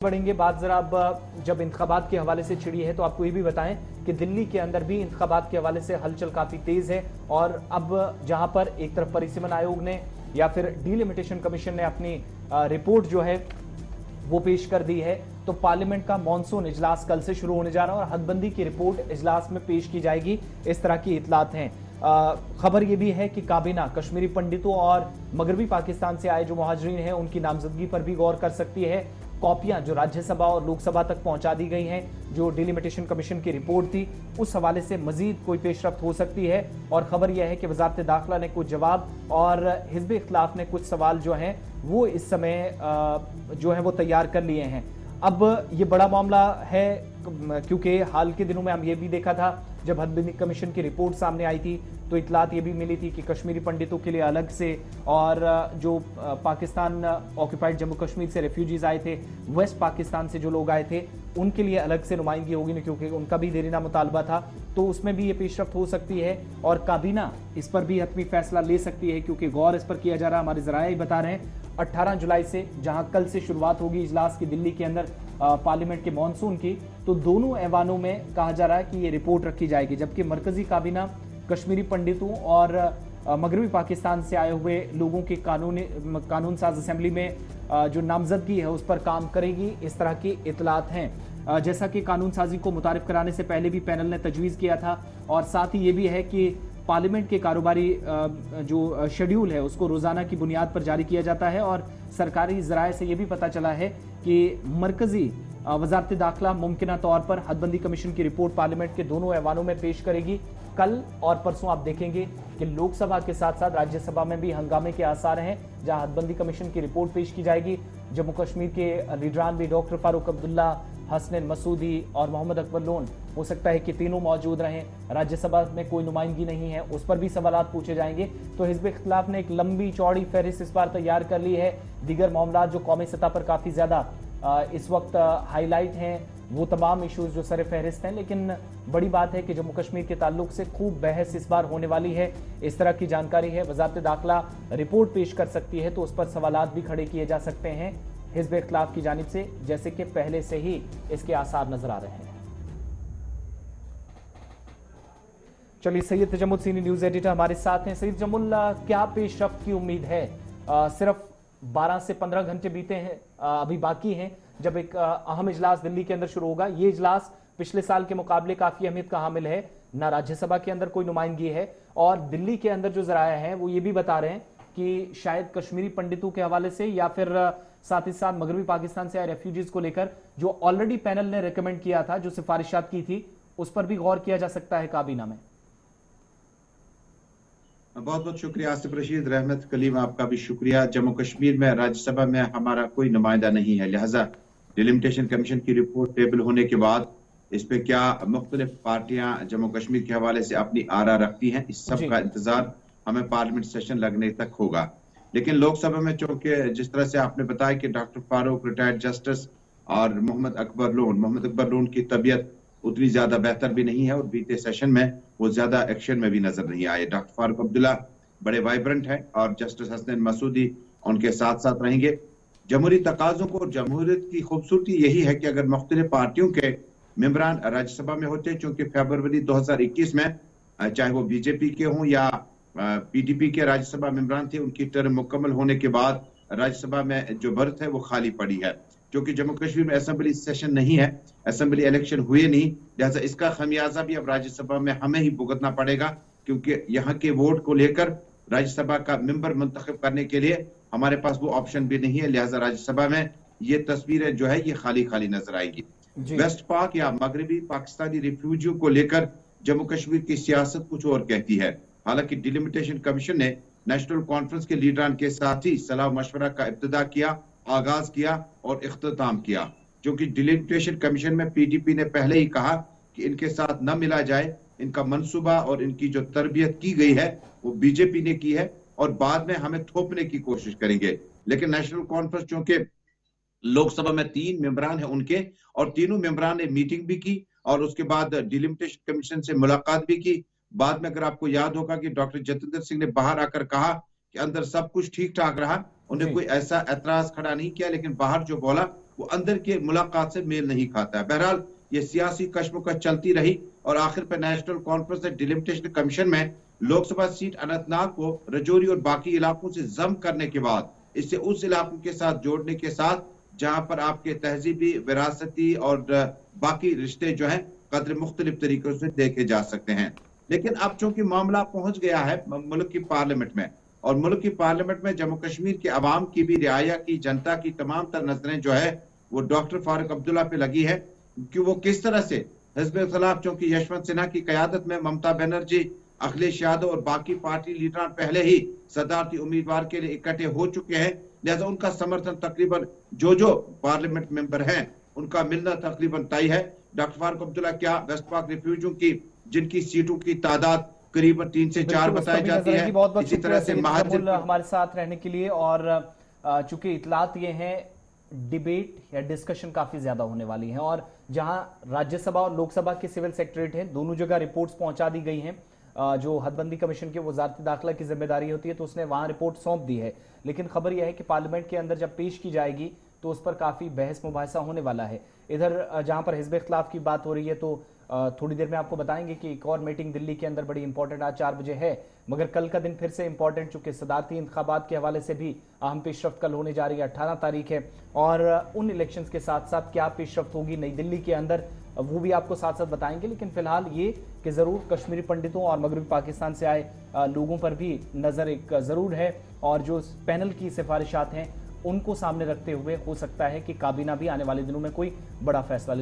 बढ़ेंगे बात जरा अब जब इंतखाबात के हवाले से छिड़ी है तो आपको ये भी बताएं कि दिल्ली के अंदर भी इंतखाबात के हवाले से हलचल काफी तेज है और अब जहां पर एक तरफ परिसीमन आयोग ने या फिर डीलिमिटेशन कमीशन ने अपनी रिपोर्ट जो है वो पेश कर दी है, तो पार्लियामेंट का मॉनसून इजलास कल से शुरू होने जा रहा है और हदबंदी की रिपोर्ट इजलास में पेश की जाएगी, इस तरह की इतलात हैं। खबर यह भी है कि काबीना कश्मीरी पंडितों और मगरबी पाकिस्तान से आए जो मुहाजिरीन हैं उनकी नामजदगी पर भी गौर कर सकती है। कॉपियां जो राज्यसभा और लोकसभा तक पहुंचा दी गई हैं, जो डिलिमिटेशन कमीशन की रिपोर्ट थी, उस हवाले से मजीद कोई पेशरफ्त हो सकती है। और खबर यह है कि वजारत दाखिला ने कुछ जवाब और हिज़्ब इख्तिलाफ ने कुछ सवाल जो हैं वो इस समय जो है वो तैयार कर लिए हैं। अब ये बड़ा मामला है क्योंकि हाल के दिनों में हम ये भी देखा था जब हदबंदी कमीशन की रिपोर्ट सामने आई थी तो इतलात ये भी मिली थी कि कश्मीरी पंडितों के लिए अलग से और जो पाकिस्तान ऑक्यूपाइड जम्मू कश्मीर से रेफ्यूजीज आए थे, वेस्ट पाकिस्तान से जो लोग आए थे, उनके लिए अलग से नुमाइंदगी होगी नहीं क्योंकि उनका भी देरीना मुतालबा था, तो उसमें भी ये पेशरफ्त हो सकती है और काबीना इस पर भी हतमी फैसला ले सकती है क्योंकि गौर इस पर किया जा रहा है। हमारे जराए बता रहे हैं 18 जुलाई से जहां कल से शुरुआत होगी इजलास की दिल्ली के अंदर पार्लियामेंट के मॉनसून की, तो दोनों ऐवानों में कहा जा रहा है कि ये रिपोर्ट रखी जाएगी, जबकि मरकजी काबीना कश्मीरी पंडितों और मगरबी पाकिस्तान से आए हुए लोगों की कानून साज असेंबली में जो नामजदगी है उस पर काम करेगी, इस तरह की इतलात हैं। जैसा कि कानून साजी को मुतारिफ कराने से पहले भी पैनल ने तजवीज़ किया था और साथ ही ये भी है कि पार्लियामेंट के कारोबारी जो शेड्यूल है उसको रोजाना की बुनियाद पर जारी किया जाता है और सरकारी जराये से यह भी पता चला है कि मरकजी वजारत दाखिला मुमकिना तौर पर हदबंदी कमीशन की रिपोर्ट पार्लियामेंट के दोनों ऐवानों में पेश करेगी। कल और परसों आप देखेंगे कि लोकसभा के साथ साथ राज्यसभा में भी हंगामे के आसार हैं जहां हदबंदी कमीशन की रिपोर्ट पेश की जाएगी। जम्मू कश्मीर के लीडरान भी डॉक्टर फारूक अब्दुल्ला, हसनैन मसूदी और मोहम्मद अकबर लोन, हो सकता है कि तीनों मौजूद रहें। राज्यसभा में कोई नुमाइंदगी नहीं है, उस पर भी सवालात पूछे जाएंगे। तो हिज़्ब इख्तिलाफ ने एक लंबी चौड़ी फहरिस्त इस बार तैयार कर ली है। दीगर मामला जो कौमी सतह पर काफी ज्यादा इस वक्त हाईलाइट हैं वो तमाम इश्यूज जो सर फहरिस्त हैं, लेकिन बड़ी बात है कि जम्मू कश्मीर के ताल्लुक से खूब बहस इस बार होने वाली है, इस तरह की जानकारी है। वजारत दाखिला रिपोर्ट पेश कर सकती है तो उस पर सवालात भी खड़े किए जा सकते हैं हिज़्ब इख्तिलाफ की जानिब से, जैसे कि पहले से ही इसके आसार नजर आ रहे हैं। चलिए, Syed Tajammul senior news editor हमारे साथ हैं। सैयद तजम्मुल, क्या पेशरफ्त की उम्मीद है? सिर्फ 12 से 15 घंटे बीते हैं, अभी बाकी हैं जब एक अहम इजलास दिल्ली के अंदर शुरू होगा। ये इजलास पिछले साल के मुकाबले काफी अहमियत का हामिल है, ना राज्यसभा के अंदर कोई नुमाइंदगी है और दिल्ली के अंदर जो जराया है वो ये भी बता रहे हैं कि शायद कश्मीरी पंडितों के हवाले से या फिर साथ ही साथ मगरबी पाकिस्तान से आए रेफ्यूजीज को लेकर जो ऑलरेडी पैनल ने रिकमेंड किया था, जो सिफारिशात की थी, उस पर भी गौर किया जा सकता है काबीना में। बहुत बहुत शुक्रिया आसिफ रशीद, रहमत कलीम, आपका भी शुक्रिया। जम्मू कश्मीर में राज्यसभा में हमारा कोई नुमाइंदा नहीं है, लिहाजा डिलिमिटेशन कमीशन की रिपोर्ट टेबल होने के बाद इस पे क्या मुख्तलिफ पार्टियां जम्मू कश्मीर के हवाले से अपनी आरा रखती हैं, इस सब का इंतजार हमें पार्लियामेंट सेशन लगने तक होगा। लेकिन लोकसभा में चूंकि जिस तरह से आपने बताया कि डॉक्टर फारूक रिटायर्ड जस्टिस और मोहम्मद अकबर लोन की तबीयत उतनी ज्यादा बेहतर भी नहीं है और बीते सेशन में वो ज्यादा एक्शन में भी नजर नहीं आए। डॉक्टर फारूक अब्दुल्ला बड़े वाइब्रेंट हैं और जस्टिस हसनैन मसूदी उनके साथ साथ रहेंगे। जमहूरी तकाजों को और जमहूरियत की खूबसूरती यही है कि अगर मुख्तलिफ पार्टियों के मेंबरान राज्यसभा में होते, चूंकि फरवरी 2021 में चाहे वो बीजेपी के हों या पीडीपी के राज्यसभा मेंबरान थे, उनकी टर्म मुकम्मल होने के बाद राज्यसभा में जो बर्थ है वो खाली पड़ी है। क्योंकि जम्मू कश्मीर में असेंबली सेशन नहीं है, असेंबली इलेक्शन हुए नहीं, लिहाजा इसका खमियाजा भी अब राज्यसभा में हमें ही भुगतना पड़ेगा क्योंकि यहाँ के वोट को लेकर राज्यसभा का मेंबर मुंतखब करने के लिए हमारे पास वो ऑप्शन भी नहीं है। लिहाजा राज्यसभा में ये तस्वीरें जो है ये खाली खाली नजर आएगी। वेस्ट पाक या मगरबी पाकिस्तानी रिफ्यूजियों को लेकर जम्मू कश्मीर की सियासत कुछ और कहती है। हालांकि डिलिमिटेशन कमीशन ने नेशनल कॉन्फ्रेंस के लीडरान के साथ ही सलाह मशवरा का इब्तिदा किया, आगाज किया और इख्तिताम किया। क्योंकि डिलिमिटेशन कमीशन में पीडीपी ने पहले ही कहा कि इनके साथ न मिला जाए, इनका मंसूबा और इनकी जो तरबियत की गई है वो बीजेपी ने की है और बाद में हमें थोपने की कोशिश करेंगे। लेकिन नेशनल कॉन्फ्रेंस चूंकि लोकसभा में 3 मेंबरान है उनके, और तीनों मेंबरान ने मीटिंग भी की और उसके बाद डिलिमिटेशन कमीशन से मुलाकात भी की। बाद में अगर आपको याद होगा कि डॉक्टर जतिंदर सिंह ने बाहर आकर कहा कि अंदर सब कुछ ठीक ठाक रहा, उन्हें कोई ऐसा एतराज खड़ा नहीं किया, लेकिन बाहर जो बोला वो अंदर के मुलाकात से मेल नहीं खाता है। बहरहाल ये सियासी कश्मकश चलती रही और आखिर पर नेशनल कॉन्फ्रेंस डिलिमिटेशन कमीशन में लोकसभा सीट अनंतनाग को रजौरी और बाकी इलाकों से जम करने के बाद इसे उस इलाकों के साथ जोड़ने के साथ जहां पर आपके तहजीबी, विरासती और बाकी रिश्ते जो हैं कदर मुख्तलिफ तरीकों से देखे जा सकते हैं। लेकिन अब चूंकि मामला पहुंच गया है मुल्क की पार्लियामेंट में और मुल्क की पार्लियामेंट में जम्मू कश्मीर के अवाम की भी, रियाया की जनता की तमाम तर नजरें जो है वो डॉक्टर फारूक अब्दुल्ला पे लगी है कि वो किस तरह से हिज़्ब-ए-इख्तिलाफ, चूंकि यशवंत सिन्हा की क़यादत में ममता बनर्जी, अखिलेश यादव और बाकी पार्टी लीडरान पहले ही सदारती उम्मीदवार के लिए इकट्ठे हो चुके हैं, लिहाजा उनका समर्थन तकरीबन जो पार्लियामेंट मेंबर हैं उनका मिलना तकरीबन तय है। डॉक्टर फारूक अब्दुल्ला क्या वेस्ट पाक रिफ्यूजियों की जिनकी सीटों की तादाद करीबन 3 से 4 बताई जाती है, इसी तरह से हमारे साथ रहने के लिए। और चूंकि इतलात ये हैं डिबेट या डिस्कशन काफी ज्यादा होने वाली है और जहां राज्यसभा और लोकसभा के सिविल सेक्रेटरीट हैं, दोनों जगह रिपोर्ट्स पहुंचा दी गई हैं। जो हदबंदी कमीशन के वजारत दाखिला की जिम्मेदारी होती है तो उसने वहां रिपोर्ट सौंप दी है, लेकिन खबर यह है कि पार्लियामेंट के अंदर जब पेश की जाएगी तो उस पर काफी बहस मुबाहिसा होने वाला है। इधर जहां पर हिज़्ब-ए-इख्तिलाफ की बात हो रही है तो थोड़ी देर में आपको बताएंगे कि एक और मीटिंग दिल्ली के अंदर बड़ी इंपॉर्टेंट आज 4 बजे है, मगर कल का दिन फिर से इंपॉर्टेंट, चूंकि सदारती इंतखाबात के हवाले से भी अहम पेशरफ्त कल होने जा रही है, 18 तारीख है। और उन इलेक्शंस के साथ साथ क्या पेशरफ्त होगी नई दिल्ली के अंदर वो भी आपको साथ साथ बताएंगे। लेकिन फिलहाल ये कि जरूर कश्मीरी पंडितों और मगरबी पाकिस्तान से आए लोगों पर भी नजर एक जरूर है और जो पैनल की सिफारिशात हैं उनको सामने रखते हुए हो सकता है कि काबीना भी आने वाले दिनों में कोई बड़ा फैसला ले।